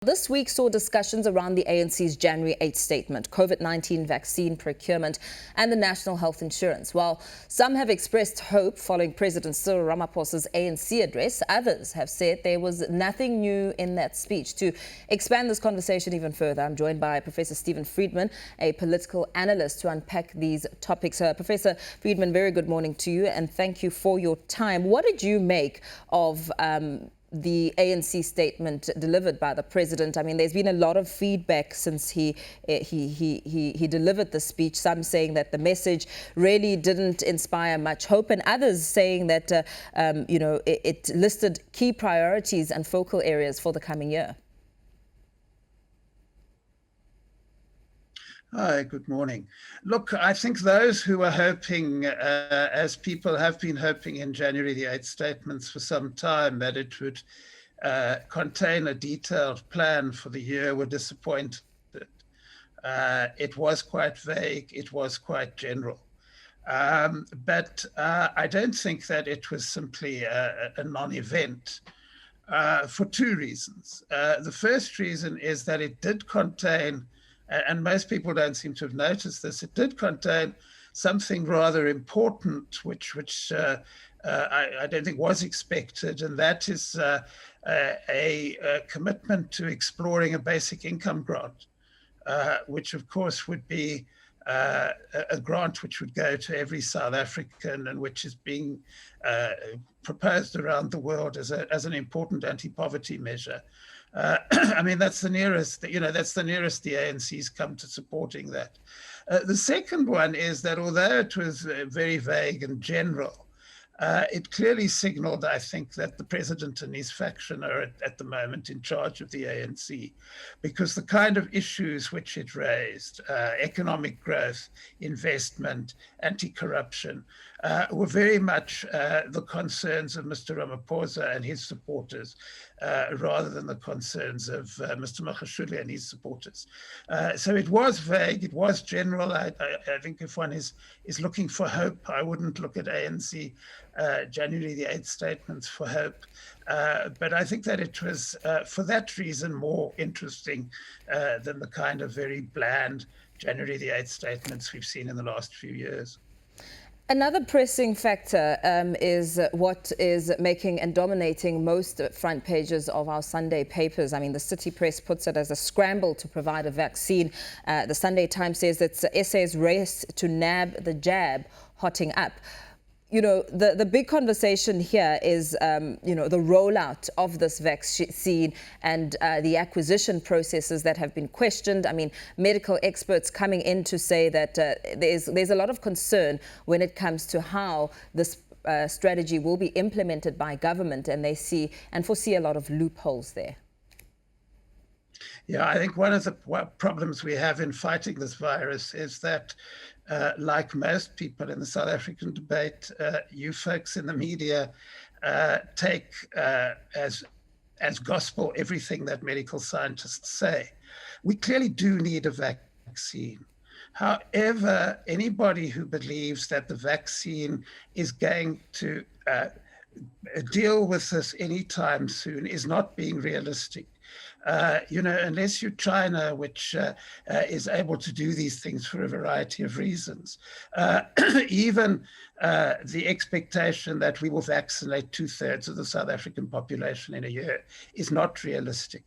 This week saw discussions around the ANC's January 8 statement, COVID-19 vaccine procurement and the national health insurance. While some have expressed hope following President Cyril Ramaphosa's ANC address, others have said there was nothing new in that speech. To expand this conversation even further, I'm joined by Professor Friedman, a political analyst, to unpack these topics. Professor Friedman, very good morning to you and thank you for your time. What did you make of the ANC statement delivered by the president? I mean, there's been a lot of feedback since he delivered the speech. Some saying that the message really didn't inspire much hope, and others saying that it listed key priorities and focal areas for the coming year. Hi, good morning. Look, I think those who were hoping, as people have been hoping in January the 8th statements for some time, that it would contain a detailed plan for the year were disappointed. It was quite vague, it was quite general. But I don't think that it was simply a non-event for two reasons. The first reason is that it did contain, and most people don't seem to have noticed this, it did contain something rather important, which I don't think was expected, and that is a commitment to exploring a basic income grant, which of course would be a grant which would go to every South African and which is being proposed around the world as an important anti-poverty measure. I mean, that's the nearest, that's the nearest the ANC's come to supporting that. The second one is that although it was very vague and general, it clearly signaled, I think, that the president and his faction are at the moment in charge of the ANC, because the kind of issues which it raised, economic growth, investment, anti-corruption, were very much the concerns of Mr. Ramaphosa and his supporters, rather than the concerns of Mr. Magashule and his supporters. So it was vague, it was general. I think if one is looking for hope, I wouldn't look at ANC January the 8th statements for hope. But I think that it was, for that reason, more interesting than the kind of very bland January the 8th statements we've seen in the last few years. Another pressing factor is what is making and dominating most front pages of our Sunday papers. I mean, the City Press puts it as a scramble to provide a vaccine. The Sunday Times says it's SA's race to nab the jab hotting up. You know, the big conversation here is, the rollout of this vaccine and the acquisition processes that have been questioned. I mean, medical experts coming in to say that there's a lot of concern when it comes to how this strategy will be implemented by government, and they see and foresee a lot of loopholes there. Yeah, I think one of the problems we have in fighting this virus is that, like most people in the South African debate, you folks in the media take as gospel everything that medical scientists say. We clearly do need a vaccine. However, anybody who believes that the vaccine is going to deal with this anytime soon is not being realistic. Unless you're China, which is able to do these things for a variety of reasons, even the expectation that we will vaccinate 2/3 of the South African population in a year is not realistic.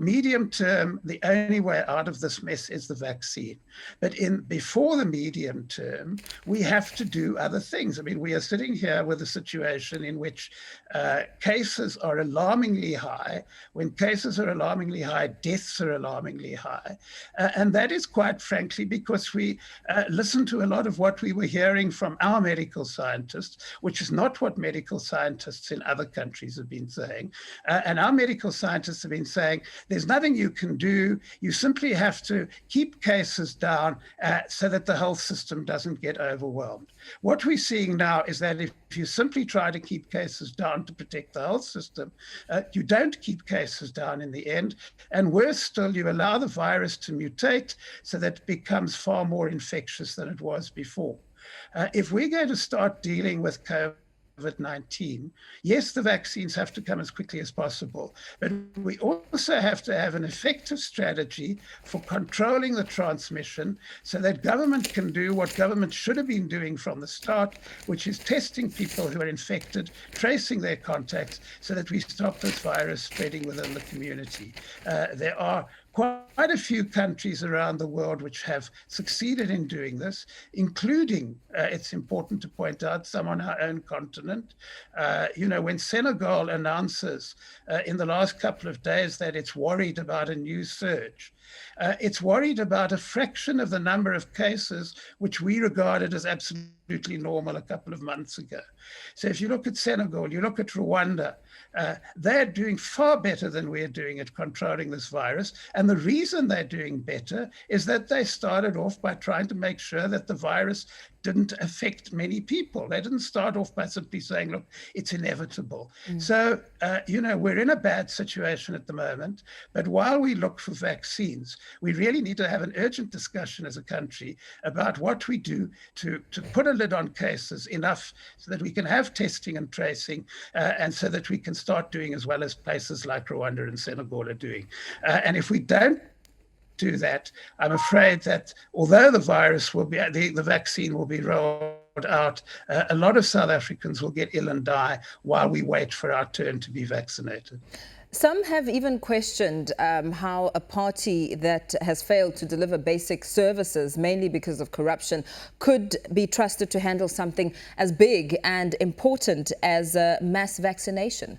Medium term, the only way out of this mess is the vaccine. But before the medium term, we have to do other things. I mean, we are sitting here with a situation in which cases are alarmingly high. When cases are alarmingly high, deaths are alarmingly high. And that is quite frankly because we listen to a lot of what we were hearing from our medical scientists, which is not what medical scientists in other countries have been saying. And our medical scientists have been saying, there's nothing you can do. You simply have to keep cases down so that the health system doesn't get overwhelmed. What we're seeing now is that if you simply try to keep cases down to protect the health system, you don't keep cases down in the end. And worse still, you allow the virus to mutate so that it becomes far more infectious than it was before. If we're going to start dealing with COVID COVID-19, yes, the vaccines have to come as quickly as possible, but we also have to have an effective strategy for controlling the transmission so that government can do what government should have been doing from the start, which is testing people who are infected, tracing their contacts, so that we stop this virus spreading within the community. There are quite a few countries around the world which have succeeded in doing this, including, it's important to point out, some on our own continent. When Senegal announces in the last couple of days that it's worried about a new surge, it's worried about a fraction of the number of cases which we regarded as absolutely normal a couple of months ago. So if you look at Senegal, you look at Rwanda, they're doing far better than we're doing at controlling this virus. And the reason they're doing better is that they started off by trying to make sure that the virus didn't affect many people. They didn't start off by simply saying, look, it's inevitable. So, we're in a bad situation at the moment, but while we look for vaccines, we really need to have an urgent discussion as a country about what we do to put a lid on cases enough so that we can have testing and tracing, and so that we can start doing as well as places like Rwanda and Senegal are doing. And if we don't do that, I'm afraid that although the virus will be, the vaccine will be rolled out, a lot of South Africans will get ill and die while we wait for our turn to be vaccinated. Some have even questioned how a party that has failed to deliver basic services, mainly because of corruption, could be trusted to handle something as big and important as mass vaccination.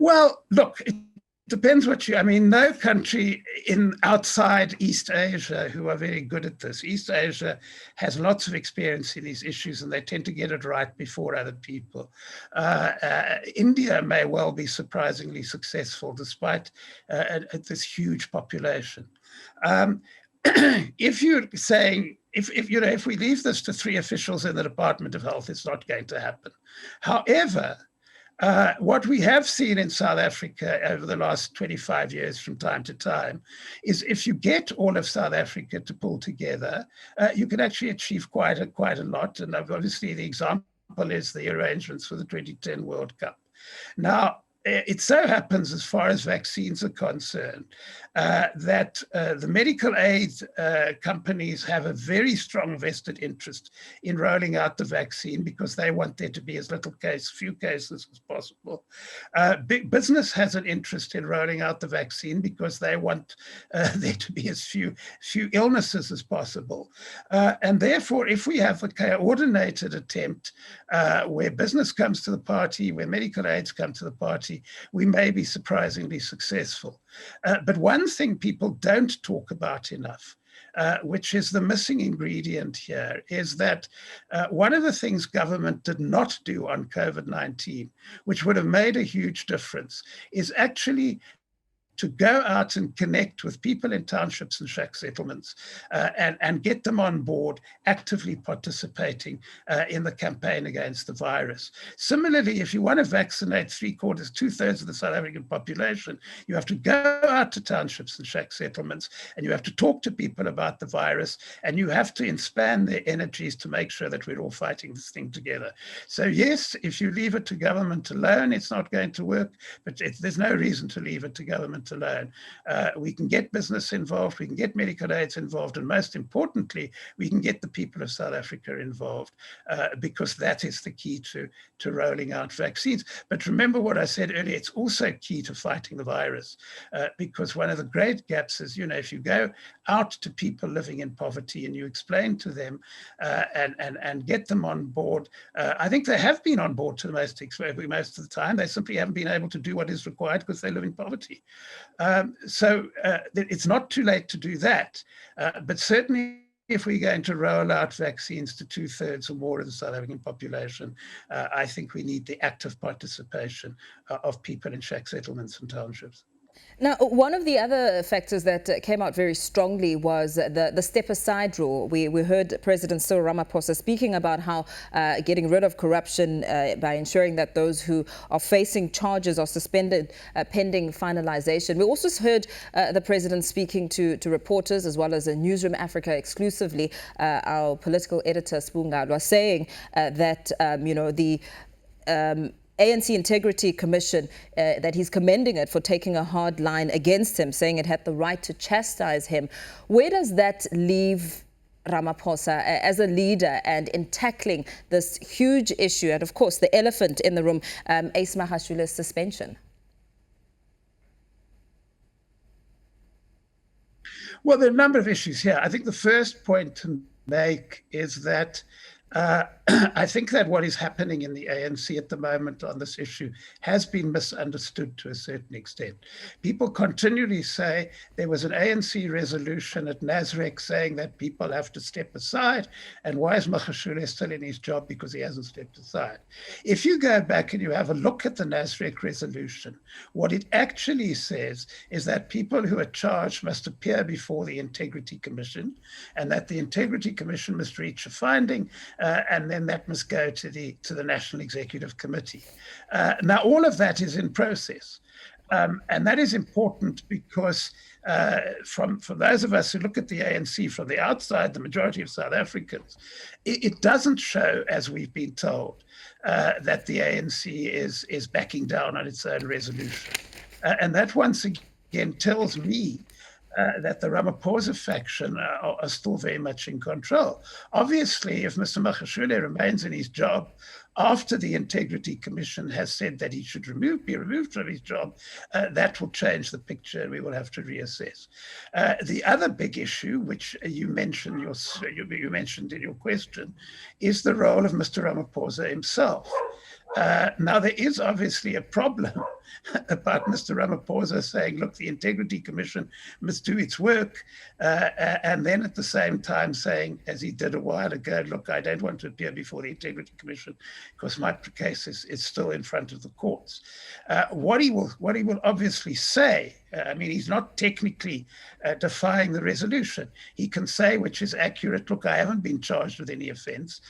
Well, look, it depends no country outside East Asia who are very good at this. East Asia has lots of experience in these issues and they tend to get it right before other people. India may well be surprisingly successful despite this huge population. If you're saying, if we leave this to 3 officials in the Department of Health, it's not going to happen. However, what we have seen in South Africa over the last 25 years from time to time is if you get all of South Africa to pull together, you can actually achieve quite a lot. And obviously the example is the arrangements for the 2010 World Cup. Now, it so happens, as far as vaccines are concerned, that the medical aid companies have a very strong vested interest in rolling out the vaccine because they want there to be as few cases as possible. Big business has an interest in rolling out the vaccine because they want there to be as few illnesses as possible. And therefore, if we have a coordinated attempt where business comes to the party, where medical aids come to the party, we may be surprisingly successful. But one thing people don't talk about enough, which is the missing ingredient here, is that one of the things government did not do on COVID-19, which would have made a huge difference, is actually to go out and connect with people in townships and shack settlements and get them on board, actively participating in the campaign against the virus. Similarly, if you want to vaccinate 2/3 of the South African population, you have to go out to townships and shack settlements, and you have to talk to people about the virus, and you have to expand their energies to make sure that we're all fighting this thing together. So yes, if you leave it to government alone, it's not going to work, but there's no reason to leave it to government alone. We can get business involved, we can get medical aids involved, and most importantly, we can get the people of South Africa involved because that is the key to rolling out vaccines. But remember what I said earlier, it's also key to fighting the virus because one of the great gaps is, if you go out to people living in poverty and you explain to them and get them on board, I think they have been on board to most of the time. They simply haven't been able to do what is required because they live in poverty. So it's not too late to do that, but certainly if we're going to roll out vaccines to 2/3 or more of the South African population, I think we need the active participation of people in shack settlements and townships. Now, one of the other factors that came out very strongly was the step-aside rule. We heard President Cyril Ramaphosa speaking about how getting rid of corruption by ensuring that those who are facing charges are suspended pending finalization. We also heard the president speaking to reporters as well as a Newzroom Afrika exclusively. Our political editor, Spoonga, was saying that, the ANC Integrity Commission, that he's commending it for taking a hard line against him, saying it had the right to chastise him. Where does that leave Ramaphosa as a leader and in tackling this huge issue? And of course, the elephant in the room, Ace Magashule's suspension. Well, there are a number of issues here. I think the first point to make is that I think that what is happening in the ANC at the moment on this issue has been misunderstood to a certain extent. People continually say there was an ANC resolution at Nasrec saying that people have to step aside, and why is Magashule still in his job? Because he hasn't stepped aside. If you go back and you have a look at the Nasrec resolution, what it actually says is that people who are charged must appear before the Integrity Commission, and that the Integrity Commission must reach a finding, and then that must go to the National Executive Committee. Now, all of that is in process. And that is important because for those of us who look at the ANC from the outside, the majority of South Africans, it doesn't show, as we've been told, that the ANC is backing down on its own resolution. And that once again tells me that the Ramaphosa faction are still very much in control. Obviously, if Mr. Magashule remains in his job after the Integrity Commission has said that he should be removed from his job, that will change the picture and we will have to reassess. The other big issue, which you mentioned in your question, is the role of Mr. Ramaphosa himself. Now, there is obviously a problem about Mr. Ramaphosa saying, look, the Integrity Commission must do its work, and then at the same time saying, as he did a while ago, look, I don't want to appear before the Integrity Commission because my case is still in front of the courts. What he will obviously say, I mean, he's not technically defying the resolution. He can say, which is accurate, look, I haven't been charged with any offense.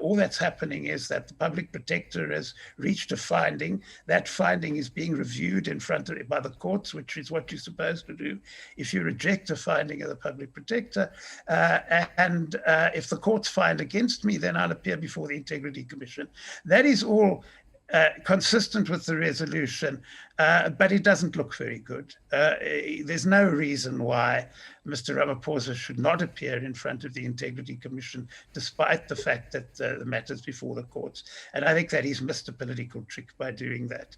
All that's happening is that the public protector has reached a finding. That finding is being reviewed by the courts, which is what you're supposed to do if you reject a finding of the public protector. And if the courts find against me, then I'll appear before the Integrity Commission. That is all consistent with the resolution, but it doesn't look very good. There's no reason why Mr. Ramaphosa should not appear in front of the Integrity Commission, despite the fact that the matter's before the courts. And I think that he's missed a political trick by doing that.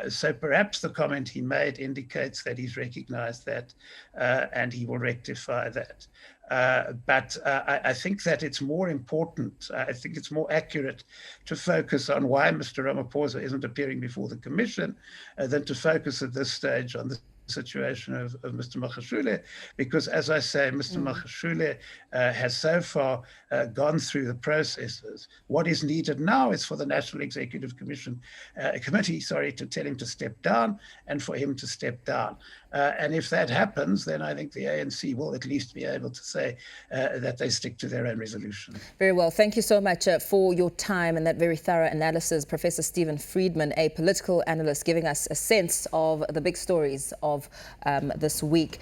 So perhaps the comment he made indicates that he's recognized that and he will rectify that. But I think that it's more important, I think it's more accurate to focus on why Mr. Ramaphosa isn't appearing before the Commission than to focus at this stage on the situation of Mr. Magashule, because as I say, Mr. Magashule has so far gone through the processes. What is needed now is for the National Executive Committee to tell him to step down and for him to step down. And if that happens, then I think the ANC will at least be able to say that they stick to their own resolution. Very well. Thank you so much for your time and that very thorough analysis. Professor Stephen Friedman, a political analyst, giving us a sense of the big stories of this week.